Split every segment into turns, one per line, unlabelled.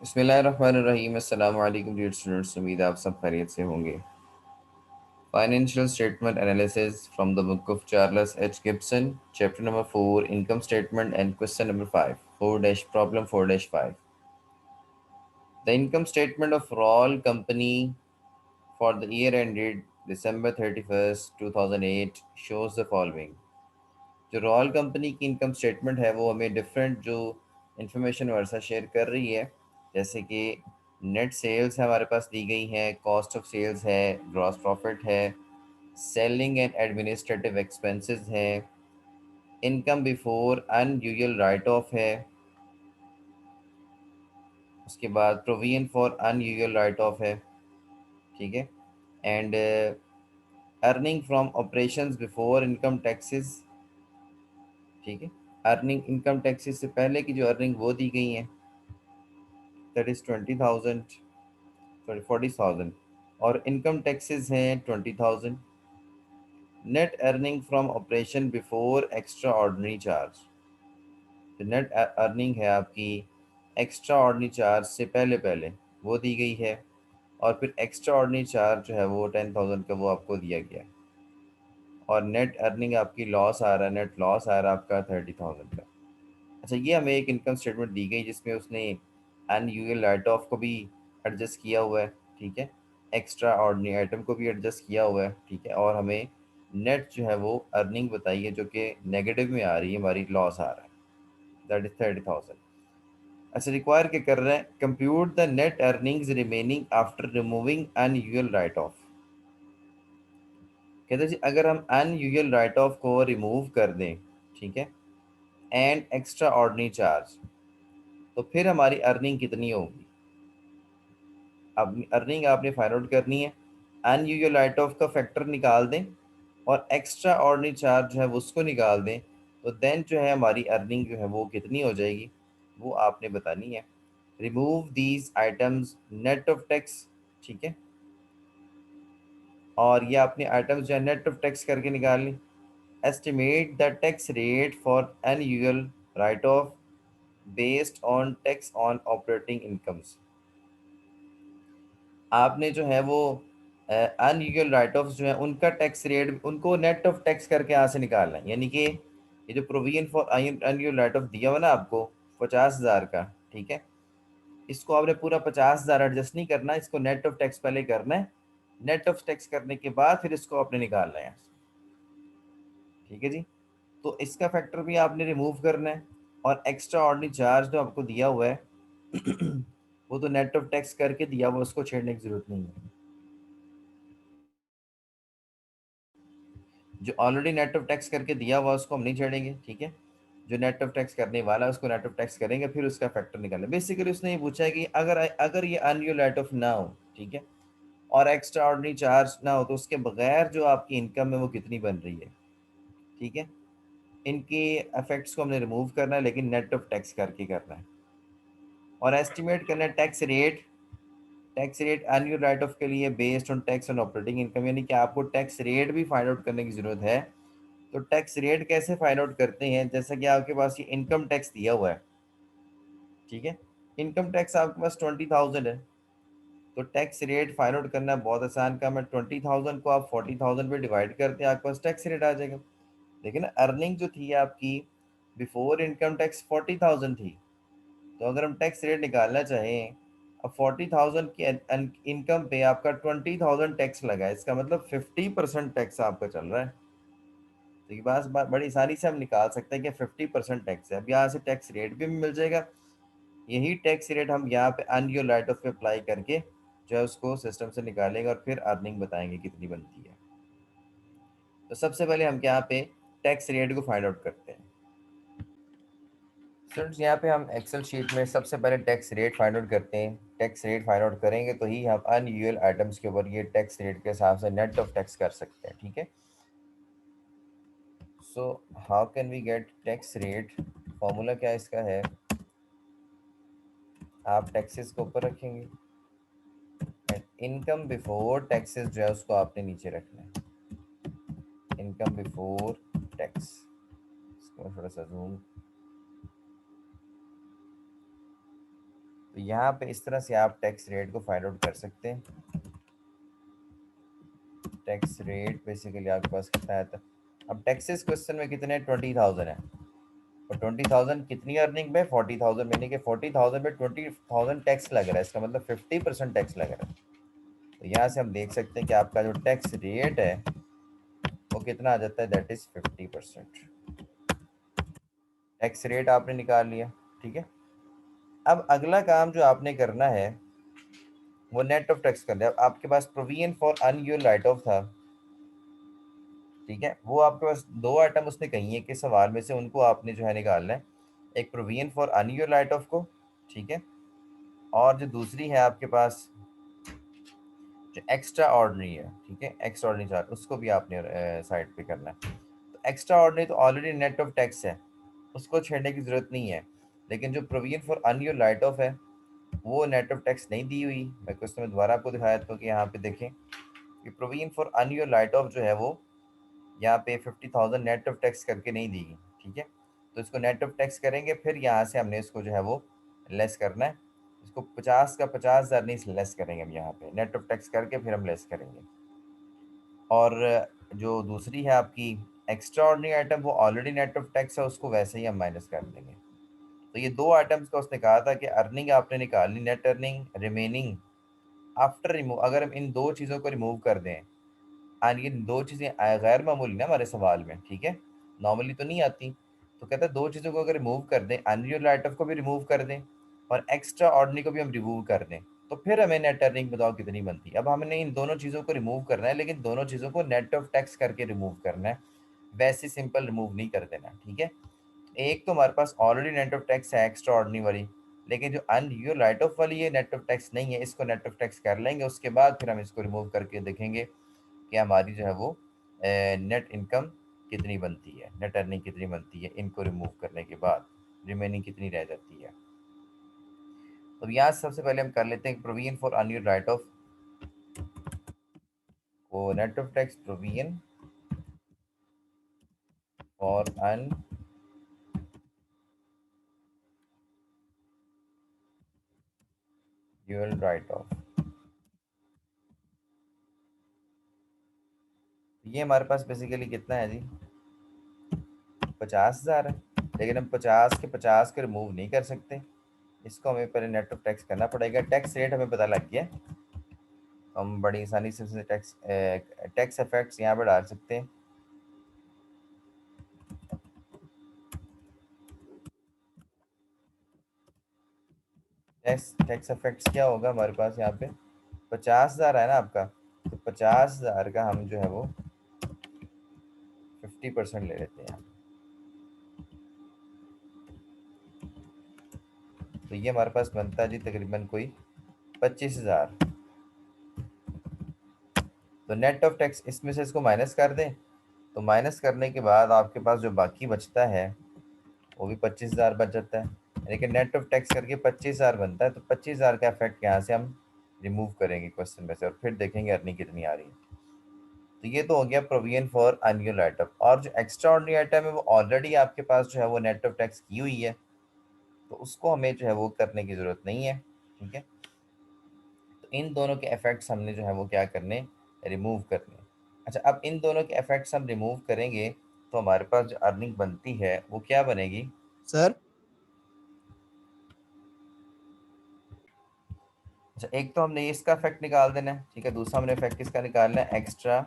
बिस्मिल्लाहिर्रहमानिर्रहीम। अस्सलाम वालेकुम डियर स्टूडेंट्स, उम्मीद है आप सब खैरियत से होंगे। Financial statement analysis from the book of Charles H Gibson, chapter number 4, income statement and question number 5, 4 dash problem 4 dash 5। The income statement of Rawl company for the year ended December 31st 2008 shows the following। जो Royal company की income statement है वो हमें different जो information वर्सा share कर रही है, जैसे कि नेट सेल्स हमारे पास दी गई हैं, कॉस्ट ऑफ सेल्स है, ग्रॉस प्रॉफिट है, सेलिंग एंड एडमिनिस्ट्रेटिव एक्सपेंसेस हैं, income before unusual write of है, उसके बाद provision for unusual write of है, ठीक है, and earning from operations before income taxes, ठीक है, अर्निंग इनकम टैक्सेस से पहले की जो अर्निंग वो दी गई हैं, दैट इज़ 20,000, सॉरी 40,000, और इनकम टैक्सेस हैं 20,000। Net earning from operation before extra ordinary charge, तो नेट अर्निंग है आपकी एक्स्ट्रा ऑर्डनरी चार्ज से पहले पहले वो दी गई है, और फिर एक्स्ट्रा ऑर्डनरी चार्ज जो है वो 10,000 का वो आपको दिया गया है, और नेट अर्निंग आपकी लॉस आ रहा है, नेट लॉस आ रहा है आपका 30,000 का। अच्छा, ये हमें एक इनकम स्टेटमेंट दी गई जिसमें उसने अनयूजुअल राइट ऑफ को भी एडजस्ट किया हुआ है, ठीक है, एक्स्ट्रा ऑर्डिनरी आइटम को भी एडजस्ट किया हुआ है, ठीक है, और हमें नेट जो है वो अर्निंग बताई है जो कि नेगेटिव में आ रही है, हमारी लॉस आ रहा है, दैट इज 30,000। अच्छा, रिक्वायर क्या कर रहे हैं, compute the net earnings remaining after removing unusual write of. कहते हैं जी अगर हम अनयूजुअल राइट ऑफ को रिमूव कर दें, ठीक है, एंड एक्स्ट्रा ऑर्डिनरी चार्ज, तो फिर हमारी अर्निंग कितनी होगी। अब अर्निंग आपने फाइंड आउट करनी है, अनयूजुअल राइट ऑफ का फैक्टर निकाल दें और एक्स्ट्रा ऑर्डिनरी चार्ज जो है वो उसको निकाल दें, तो देन जो है हमारी अर्निंग जो है वो कितनी हो जाएगी, वो आपने बतानी है। Remove these items net of tax, ठीक है, और ये आपने आइटम्स जो है नेट ऑफ टैक्स करके निकाल ली। Estimate the tax rate for unusual write off based on tax on operating incomes. आपने जो है वो अनयूजुअल राइट ऑफ जो है उनका टैक्स रेट उनको नेट ऑफ टैक्स करके यहाँ से निकालना है, यानी कि ये जो provision for unusual write of दिया हुआ ना आपको 50,000 का, ठीक है, इसको आपने पूरा 50,000 एडजस्ट नहीं करना, इसको नेट ऑफ टैक्स पहले करना है, नेट ऑफ टैक्स करने के बाद फिर इसको आपने निकालना है यहाँ से, ठीक है जी। तो इसका फैक्टर भी आपने रिमूव करना है, और एक्स्ट्रा ऑर्डिनरी चार्ज जो आपको दिया हुआ है वो तो नेट ऑफ टैक्स करके दिया हुआ, उसको छेड़ने की जरूरत नहीं है। जो ऑलरेडी नेट ऑफ टैक्स करके दिया हुआ उसको हम नहीं छेड़ेंगे, ठीक है, जो नेट ऑफ टैक्स करने वाला है उसको नेट ऑफ टैक्स करेंगे, फिर उसका फैक्टर निकालें। बेसिकली उसने ये पूछा है कि अगर अगर ये अनयूजुअल राइट ऑफ ना हो, ठीक है, और एक्स्ट्रा ऑर्डिनरी चार्ज ना हो, तो उसके बगैर जो आपकी इनकम है वो कितनी बन रही है, ठीक है। इनके इफेक्ट्स को हमने रिमूव करना है, लेकिन नेट ऑफ टैक्स करके करना है, और एस्टिमेट करना है tax rate. Tax rate annual right of के लिए based on tax on operating income, यानी कि आपको टैक्स रेट भी फाइंड आउट करने की जरूरत है। तो टैक्स रेट कैसे फाइंड आउट करते हैं, जैसा कि आपके पास ये इनकम टैक्स दिया हुआ है, ठीक है, इनकम टैक्स आपके पास 20,000 है, तो टैक्स रेट फाइंड आउट करना बहुत आसान काम है। 20,000 को आप 40,000 पे डिवाइड करते हैं, आपके पास टैक्स रेट आ जाएगा। लेकिन अर्निंग जो थी आपकी बिफोर इनकम टैक्स 40,000 थी, तो अगर हम टैक्स रेट निकालना चाहें, अब 40,000 की इनकम पे आपका 20,000 टैक्स लगा है, इसका मतलब 50% टैक्स आपका चल रहा है। तो ये बात बड़ी आसानी से हम निकाल सकते हैं कि 50% टैक्स है। अब यहाँ से टैक्स रेट भी मिल जाएगा, यही टैक्स रेट हम यहाँ पे अनयूजुअल राइट ऑफ पे अप्लाई करके जो है उसको सिस्टम से निकालेंगे और फिर अर्निंग बताएंगे कितनी बनती है। तो सबसे पहले हम यहाँ पे टैक्स रेट को फाइंड आउट करते हैं। स्टूडेंट्स, यहाँ पे हम एक्सेल शीट में सबसे पहले टैक्स रेट फाइंड आउट करते हैं। टैक्स रेट फाइंड आउट करेंगे तो ही हम अनयूजुअल आइटम्स के ऊपर ये टैक्स रेट के हिसाब से नेट ऑफ टैक्स कर सकते हैं, ठीक है। So how can we get tax rate, formula क्या इसका है, आप टैक्सेस को ऊपर रखेंगे एंड इनकम बिफोर टैक्सेस जो है उसको आपने नीचे रखना है। इनकम बिफोर टैक्स, इसको थोड़ा सा जूम, तो यहाँ पे इस तरह से आप टैक्स रेट को फाइंड आउट कर सकते हैं। टैक्स रेट बेसिकली आपके पास कितना आता है। अब टैक्सेस क्वेश्चन में कितने 20,000 है, और 20,000 कितनी अर्निंग पे 40,000, यानी कि 40,000 पे 20,000 टैक्स लग रहा है, इसका मतलब 50% टैक्स लग रहा है। तो यहाँ से हम देख सकते हैं कि आपका जो टैक्स रेट है वो कितना आ जाता है, दैट इज 50%। टैक्स रेट आपने निकाल लिया, ठीक है। अब अगला काम जो आपने करना है वो नेट ऑफ टैक्स करना है। अब आपके पास provision for unused write off था, ठीक है। वो आपके पास दो आइटम उसने कही है कि सवाल में से उनको आपने जो है निकालना है, एक provision for unused write of को, ठीक है, और जो दूसरी है आपके पास जो एक्स्ट्रा ऑर्डनरी है, ठीक है, एक्स्ट्रा ऑर्डनरी चार्ज, उसको भी आपने साइड पे करना है। तो एक्स्ट्रा ऑर्डनरी तो ऑलरेडी नेट ऑफ टैक्स है, उसको छेड़ने की जरूरत नहीं है। लेकिन जो provision for unused write of है वो नेट ऑफ टैक्स नहीं दी हुई। मैं क्वेश्चन में दोबारा आपको दिखाया था कि यहाँ पे देखें कि provision for unused write of जो है वो यहाँ पे 50,000 नेट ऑफ टैक्स करके नहीं दी गई, ठीक है। तो इसको नेट ऑफ टैक्स करेंगे, फिर यहाँ से हमने इसको जो है वो लेस करना है। इसको 50 का 50,000 नहीं लेस करेंगे हम, यहाँ पे नेट ऑफ टैक्स करके फिर हम लेस करेंगे। और जो दूसरी है आपकी एक्स्ट्रा ऑर्डिनरी आइटम, वो ऑलरेडी नेट ऑफ टैक्स है, उसको वैसे ही हम माइनस कर देंगे। तो ये दो आइटम्स का उसने कहा था कि अर्निंग आपने निकालनी, net earning remaining after remove. अगर हम इन दो चीज़ों को रिमूव कर दें, एंड ये दो चीज़ें गैर मामूली ना हमारे सवाल में, ठीक है, नॉर्मली तो नहीं आती। तो कहता है दो चीज़ों को अगर रिमूव कर दें, अनयूज्ड आइटम को भी रिमूव कर दें और एक्स्ट्रा ऑर्डिनरी को भी हम रिमूव कर दें, तो फिर हमें नेट अर्निंग बताओ कितनी बनती है। अब हमने इन दोनों चीज़ों को रिमूव करना है, लेकिन दोनों चीज़ों को नेट ऑफ टैक्स करके रिमूव करना है, वैसे सिंपल रिमूव नहीं कर देना, ठीक है। एक तो हमारे पास ऑलरेडी नेट ऑफ टैक्स है एक्स्ट्रा ऑर्डिनरी वाली, लेकिन जो अनयूज्ड राइट ऑफ वाली है नेट ऑफ टैक्स नहीं है, इसको नेट ऑफ टैक्स कर लेंगे। उसके बाद फिर हम इसको रिमूव करके देखेंगे कि हमारी जो है वो नेट इनकम कितनी बनती है, नेट अर्निंग कितनी बनती है, इनको रिमूव करने के बाद रिमेनिंग कितनी रह जाती है। तो यहाँ सबसे पहले हम कर लेते हैं provision for unused write off, वो net of tax provision for unused write off. ये हमारे पास बेसिकली कितना है जी, 50,000 है। लेकिन हम 50 के 50 के रिमूव नहीं कर सकते, इसको हमें पहले नेट ऑफ टैक्स करना पड़ेगा। टैक्स रेट हमें पता लग गया, हम बड़ी आसानी से टैक्स टैक्स इफेक्ट्स यहाँ पर डाल सकते हैं। टैक्स टैक्स इफेक्ट्स क्या होगा हमारे पास यहाँ पे, 50,000 है ना आपका, तो 50,000 का हम जो है वो 50% ले लेते हैं। तो ये हमारे पास बनता है जी तकरीबन कोई 25,000। तो नेट ऑफ टैक्स इसमें से इसको माइनस कर दें, तो माइनस करने के बाद आपके पास जो बाकी बचता है वो भी 25,000 बच जाता है। लेकिन नेट ऑफ टैक्स करके 25,000 बनता है, तो 25,000 का इफेक्ट यहाँ से हम रिमूव करेंगे क्वेश्चन में से, और फिर देखेंगे अर्निंग कितनी आ रही है। तो ये तो हो गया प्रोविजन फॉर अनयूज्ड आइटम। और जो एक्स्ट्रा ऑर्डिनरी आइटम है वो ऑलरेडी आपके पास जो है वो नेट ऑफ टैक्स की हुई है, तो उसको हमें जो है वो करने की ज़रूरत नहीं है, ठीक है। तो इन दोनों के इफेक्ट्स हमने जो है वो क्या करने, रिमूव करने। अच्छा, अब इन दोनों के इफेक्ट्स हम रिमूव करेंगे तो हमारे पास जो अर्निंग बनती है वो क्या बनेगी।
सर।
अच्छा, एक तो हमने इसका इफेक्ट निकाल देना है, ठीक है। दूसरा हमने इफेक्ट किसका निकालना है, एक्स्ट्रा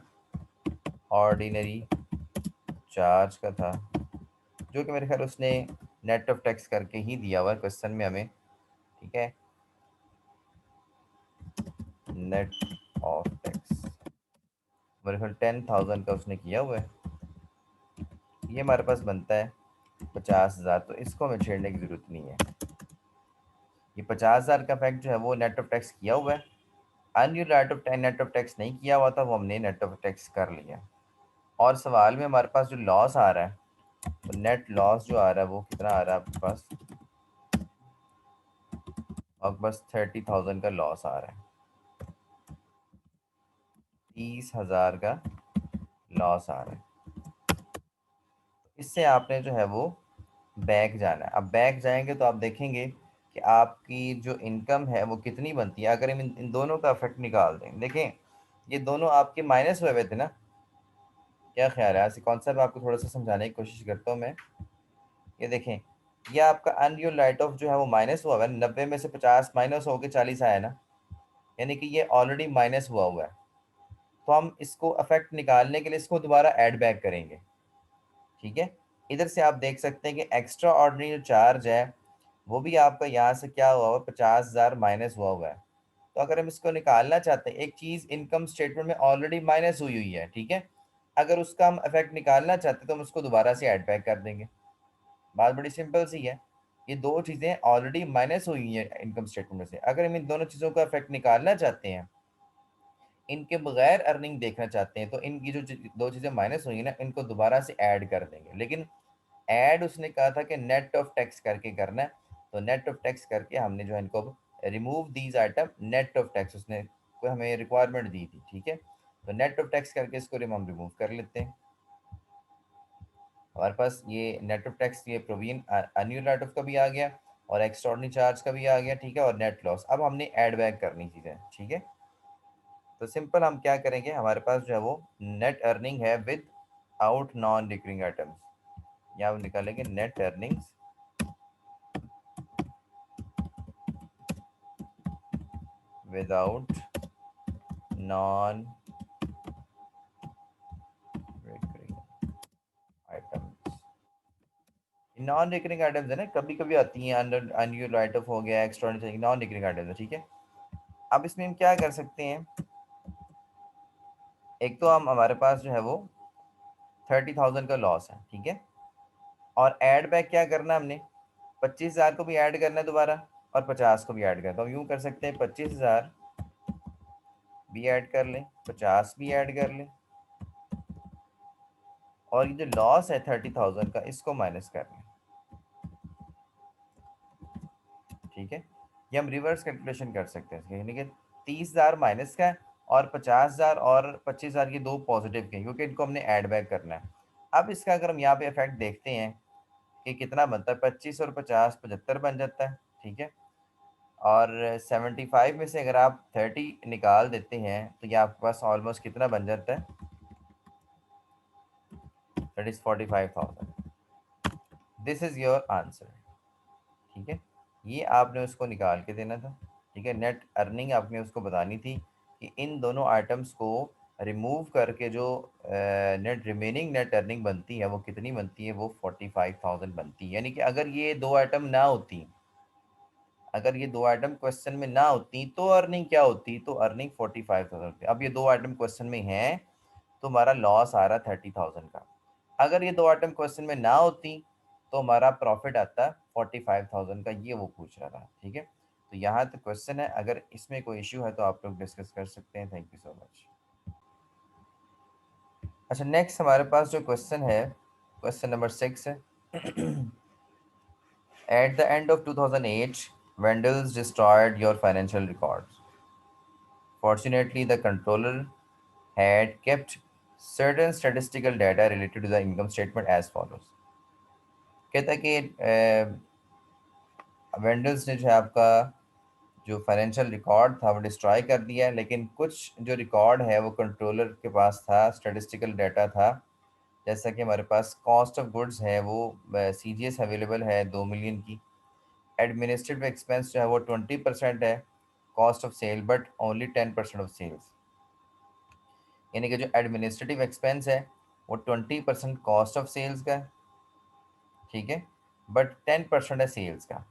ऑर्डिनरी चार्ज का था, जो कि मेरे ख्याल उसने नेट ऑफ टैक्स करके ही दिया हुआ है क्वेश्चन में हमें, ठीक है। नेट ऑफ टैक्स मेरे ख्याल 10,000 का उसने किया हुआ है। ये हमारे पास बनता है 50,000, तो इसको हमें छेड़ने की जरूरत नहीं है। ये 50,000 का फैक्ट जो है वो नेट ऑफ टैक्स किया हुआ है। Unused write of net of tax नहीं किया हुआ था, वो हमने नेट ऑफ टैक्स कर लिया। और सवाल में हमारे पास जो लॉस आ रहा है, तो नेट लॉस जो आ रहा है वो कितना आ रहा है आपके पास, आपके पास 30,000 का लॉस आ रहा है, 30,000 का लॉस आ रहा है। इससे आपने जो है वो बैक जाना है। अब बैक जाएंगे तो आप देखेंगे कि आपकी जो इनकम है वो कितनी बनती है, अगर हम इन दोनों का इफेक्ट निकाल दें। देखें ये दोनों आपके माइनस हुए हुए थे ना, क्या ख्याल है, ऐसे कॉन्सेप्ट आपको थोड़ा सा समझाने की कोशिश करता हूँ मैं। ये देखें, ये आपका अनयूल राइट ऑफ जो है वो माइनस हुआ हुआ है, 90 में से 50 माइनस हो के 40 आया ना, यानी कि ये ऑलरेडी माइनस हुआ हुआ है। तो हम इसको अफेक्ट निकालने के लिए इसको दोबारा ऐड बैक करेंगे, ठीक है। इधर से आप देख सकते हैं कि एक्स्ट्रा ऑर्डिनरी जो चार्ज है वो भी आपका यहाँ से क्या हुआ हुआ है, 50,000 माइनस हुआ हुआ है। तो अगर हम इसको निकालना चाहते हैं, एक चीज़ इनकम स्टेटमेंट में ऑलरेडी माइनस हुई हुई है, ठीक है, अगर उसका हम इफेक्ट निकालना चाहते हैं तो हम उसको दोबारा से ऐड बैक कर देंगे। बात बड़ी सिंपल सी है। ये दो चीज़ें ऑलरेडी माइनस हुई हुई है इनकम स्टेटमेंट में से, अगर हम इन दोनों चीज़ों का इफेक्ट निकालना चाहते हैं, इनके बगैर अर्निंग देखना चाहते हैं, तो इनकी जो दो चीज़ें माइनस हुई हैं ना, इनको दोबारा से ऐड कर देंगे। लेकिन ऐड उसने कहा था कि नेट ऑफ टैक्स करके करना है, तो नेट ऑफ टैक्स करके हमने जो है इनको remove these item net of tax, उसने कोई हमें रिक्वायरमेंट दी थी, ठीक है। तो नेट ऑफ टैक्स करके इसको हम रिमूव कर लेते हैं। हमारे पास ये नेट ऑफ टैक्स, ये प्रोविजन एनुअल राइट ऑफ का भी आ गया और एक्स्ट्राऑर्डिनरी चार्ज का भी आ गया, ठीक है, और नेट लॉस। अब हमने ऐड बैक करनी चीज़ें, ठीक है। तो सिंपल हम क्या करेंगे, हमारे पास जो है वो नेट अर्निंग है with out non recurring items, यहाँ हम निकालेंगे net earnings without non recurring items. Non recurring items है ना, कभी कभी आती हैं, अनयूल राइट ऑफ हो गया, एक्स्ट्रा नॉन रिकरिंग आइटम्स है, ठीक है। अब इसमें हम क्या कर सकते हैं, एक तो हम हमारे पास जो है वो 30,000 का लॉस है, ठीक है, और ऐड बैक क्या करना है हमने, 25,000 को भी ऐड करना है दोबारा और 50 को भी ऐड करना है। तो हम यूँ कर सकते हैं 25,000 भी ऐड कर लें, 50 भी ऐड कर लें, और ये जो लॉस है 30,000 का इसको माइनस कर लें, ठीक है। ये हम रिवर्स कैलकुलेशन कर सकते हैं, यानी कि 30,000 माइनस का है और 50,000 और 25,000 की दो पॉजिटिव के, क्योंकि इनको हमने ऐड बैक करना है। अब इसका अगर हम यहाँ पे इफेक्ट देखते हैं कि कितना बनता है, 25 और 50 75 बन जाता है, ठीक है। और 75 में से अगर आप 30 निकाल देते हैं तो ये आपके पास ऑलमोस्ट कितना बन जाता है, that is 45,000। This is your answer, ठीक है। ये आपने उसको निकाल के देना था, ठीक है। नेट अर्निंग आपने उसको बतानी थी कि इन दोनों आइटम्स को रिमूव करके जो नेट रिमेनिंग नेट अर्निंग बनती है वो कितनी बनती है, वो 45,000 बनती है। यानी कि अगर ये दो आइटम ना होती, अगर ये दो आइटम क्वेश्चन में ना होती तो अर्निंग क्या होती, तो अर्निंग 45,000 होती। अब ये दो आइटम क्वेश्चन में हैं तो हमारा लॉस आ रहा 30,000 का। अगर ये दो आइटम क्वेश्चन में ना होती तो हमारा प्रॉफिट आता 45,000 का, ये वो पूछ रहा था, ठीक है। तो यहाँ तक क्वेश्चन है, अगर इसमें कोई इश्यू है तो आप लोग डिस्कस कर सकते हैं। Thank you so much. अच्छा, नेक्स्ट हमारे पास जो क्वेश्चन है, क्वेश्चन नंबर 6 है। At the end of 2008, vandals destroyed your financial records. Fortunately, the controller had kept certain statistical data related to the income statement as follows. कहता है कि वेंडल्स ने जो है आपका जो फाइनेंशियल रिकॉर्ड था वो डिस्ट्रॉय कर दिया है, लेकिन कुछ जो रिकॉर्ड है वो कंट्रोलर के पास था, स्टैटिस्टिकल डाटा था। जैसा कि हमारे पास कॉस्ट ऑफ गुड्स है वो सी जी एस अवेलेबल है 2 मिलियन की। एडमिनिस्ट्रेटिव एक्सपेंस जो है वो 20% है cost of sale, but only 10% of sales. यानी कि जो एडमिनिस्ट्रेटिव एक्सपेंस है वो 20% कॉस्ट ऑफ सेल्स का है, ठीक है, बट 10% है सेल्स का।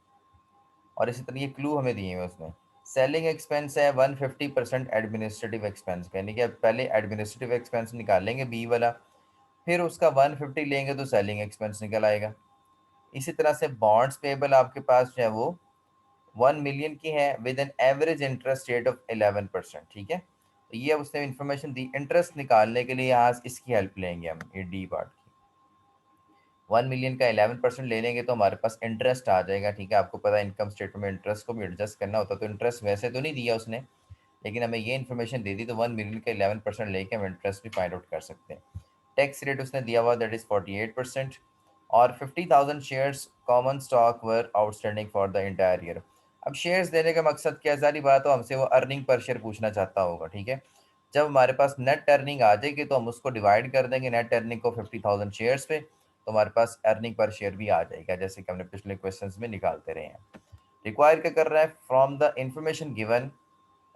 और इसी तरह ये क्लू हमें दिए हुए उसमें, सेलिंग एक्सपेंस है 150% एडमिनिस्ट्रेटिव एक्सपेंस का, यानी कि अब पहले एडमिनिस्ट्रेटिव एक्सपेंस निकालेंगे बी वाला, फिर उसका 150 लेंगे तो सेलिंग एक्सपेंस निकल आएगा। इसी तरह से बॉन्ड्स पेबल आपके पास जो है वो 1 मिलियन की है with an average interest rate of 11%, ठीक है। तो ये उसने इंफॉर्मेशन दी, इंटरेस्ट निकालने के लिए यहाँ इसकी हेल्प लेंगे हम, ये डी पार्ट की। 1 मिलियन का 11% ले लेंगे तो हमारे पास इंटरेस्ट आ जाएगा, ठीक है। आपको पता है इनकम स्टेटमेंट में इंटरेस्ट को भी एडजस्ट करना होता है, तो इंटरेस्ट वैसे तो नहीं दिया उसने, लेकिन हमें ये इन्फॉर्मेशन दे दी, तो 1 मिलियन का 11% लेके हम इंटरेस्ट भी फाइंड आउट कर सकते हैं। टैक्स रेट उसने दिया हुआ दैट इज 48%, और 50,000 shares common stock were outstanding for the entire year. अब शेयर्स देने का मकसद क्या है, सारी बात हो हमसे वो अर्निंग पर शेयर पूछना चाहता होगा, ठीक है। जब हमारे पास नेट अर्निंग आ जाएगी तो हम उसको डिवाइड कर देंगे नेट अर्निंग को 50,000 शेयर्स पे, तो हमारे पास अर्निंग पर शेयर भी आ जाएगा, जैसे कि हमने पिछले क्वेश्चंस में निकालते रहे हैं। रिक्वायर क्या कर रहा है, from the information given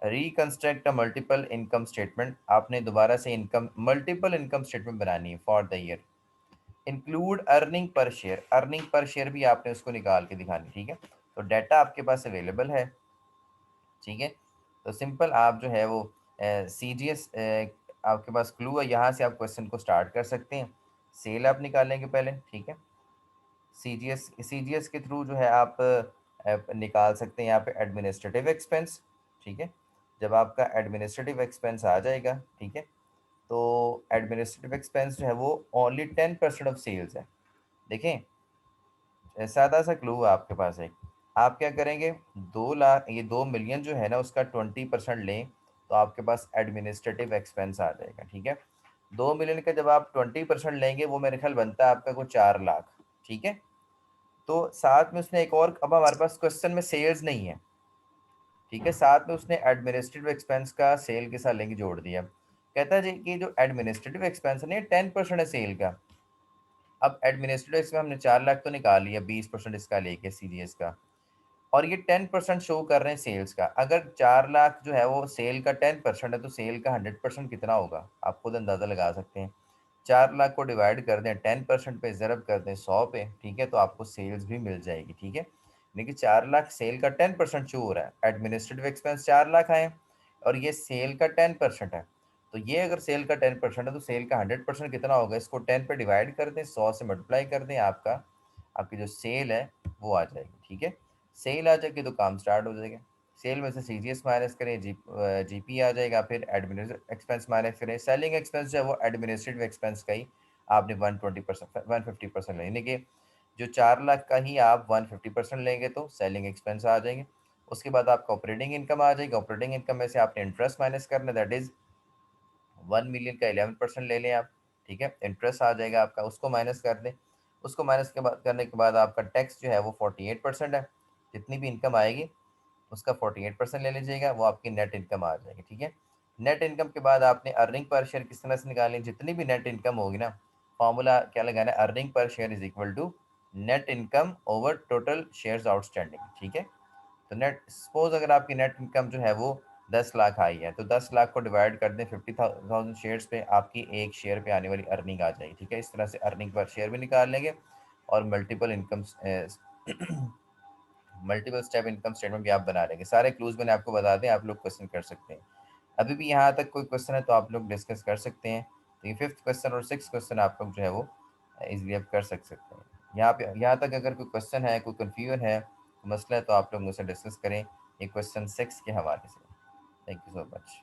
reconstruct a multiple income statement. आपने दोबारा से इनकम मल्टीपल इनकम स्टेटमेंट बनानी है for the year. Include earning पर शेयर भी आपने उसको निकाल के दिखानी, ठीक है। तो डाटा आपके पास अवेलेबल है, ठीक है। तो सिंपल आप जो है वो सी जी एस आपके पास क्लू है, यहाँ से आप क्वेश्चन को स्टार्ट कर सकते हैं। सेल आप निकालेंगे पहले, ठीक है। सीजीएस के थ्रू जो है आप निकाल सकते हैं यहाँ पे एडमिनिस्ट्रेटिव एक्सपेंस, ठीक है। जब आपका एडमिनिस्ट्रेटिव एक्सपेंस आ जाएगा, ठीक है, तो एडमिनिस्ट्रेटिव एक्सपेंस जो है वो ओनली 10% ऑफ सेल्स है। देखें, सादा सा क्लू है आपके पास एक। आप क्या करेंगे, 2 लाख, ये 2 मिलियन जो है ना उसका 20% लें, तो आपके पास एडमिनिस्ट्रेटिव एक्सपेंस आ जाएगा, ठीक है। 2 मिलियन का जब आप 20% लेंगे, वो मेरे ख्याल बनता है आपका कोई 4 लाख, ठीक है। तो साथ में उसने एक और, अब हमारे पास क्वेश्चन में सेल्स नहीं है, ठीक है, साथ में उसने एडमिनिस्ट्रेटिव एक्सपेंस का सेल के साथ लिंक जोड़ दिया। कहता है जी कि जो एडमिनिस्ट्रेटिव एक्सपेंस है ना, 10% है सेल का। अब एडमिनिस्ट्रेटिव एक्सपेंस हमने 4 लाख तो निकाल लिया, 20% इसका लेके सीजीएस का, और ये 10% शो कर रहे हैं सेल्स का। अगर 4 लाख जो है वो सेल का 10% है, तो सेल का 100% कितना होगा, आप खुद अंदाजा लगा सकते हैं। 4 लाख को डिवाइड कर दें 10% पे, ज़रब कर दें 100 पे, ठीक है, तो आपको सेल्स भी मिल जाएगी, ठीक है। लेकिन 4 लाख सेल का 10% शो हो रहा है, एडमिनिस्ट्रेटिव एक्सपेंस 4 लाख आए, और ये सेल का 10% है। तो ये अगर सेल का 10% है, तो सेल का 100% कितना होगा, इसको 10 पे डिवाइड कर दें, 100 से मल्टीप्लाई कर दें, आपका आपकी जो सेल है वो आ जाएगी, ठीक है। सेल आ जाएगी तो काम स्टार्ट हो जाएगा। सेल में से सीजीएस माइनस करें, जीपी आ जाएगा, फिर एडमिनिस्ट्रेटिव एक्सपेंस माइनस करें, सेलिंग एक्सपेंस जो है वो एडमिनिस्ट्रेटिव एक्सपेंस का ही आपने 120%, 150% यानी कि जो 4 लाख का ही आप 150% लेंगे तो सेलिंग एक्सपेंस आ जाएंगे। उसके बाद आपका ऑपरेटिंग इनकम आ जाएगी, ऑपरेटिंग इनकम में से आपने इंटरेस्ट माइनस करना, दैट इज 1 मिलियन का 11% ले लें आप, ठीक है। इंटरेस्ट आ जाएगा आपका, उसको माइनस कर दें। उसको माइनस के बाद करने के बाद आपका टैक्स जो है वो 48% है। जितनी भी इनकम आएगी उसका 48% ले लीजिएगा, वो आपकी नेट इनकम आ जाएगी, ठीक है। नेट इनकम के बाद आपने अर्निंग पर शेयर किस तरह से निकालें, जितनी भी नेट इनकम होगी ना, फॉर्मूला क्या लगाना है, अर्निंग पर share is equal to net income over total shares outstanding, ठीक है। तो नेट सपोज अगर आपकी नेट इनकम जो है वो 10 लाख आई है, तो 10 लाख को डिवाइड कर दें 50,000 शेयर्स पे, आपकी एक शेयर पे आने वाली अर्निंग आ जाएगी, ठीक है। इस तरह से अर्निंग पर शेयर भी निकाल लेंगे, और multiple income multiple step income statement भी आप बना लेंगे। सारे क्लूज मैंने आपको बता दें, आप लोग क्वेश्चन कर सकते हैं। अभी भी यहाँ तक कोई क्वेश्चन है तो आप लोग डिस्कस कर सकते हैं। तो ये फिफ्थ क्वेश्चन और सिक्स क्वेश्चन आप लोग जो है वो इजीली आप कर सकते हैं। यहाँ पे, यहाँ तक अगर कोई क्वेश्चन है, कोई कन्फ्यूजन है, मसला है, तो आप लोग मुझसे डिस्कस करें ये क्वेश्चन 6 के हवाले से। Thank you so much.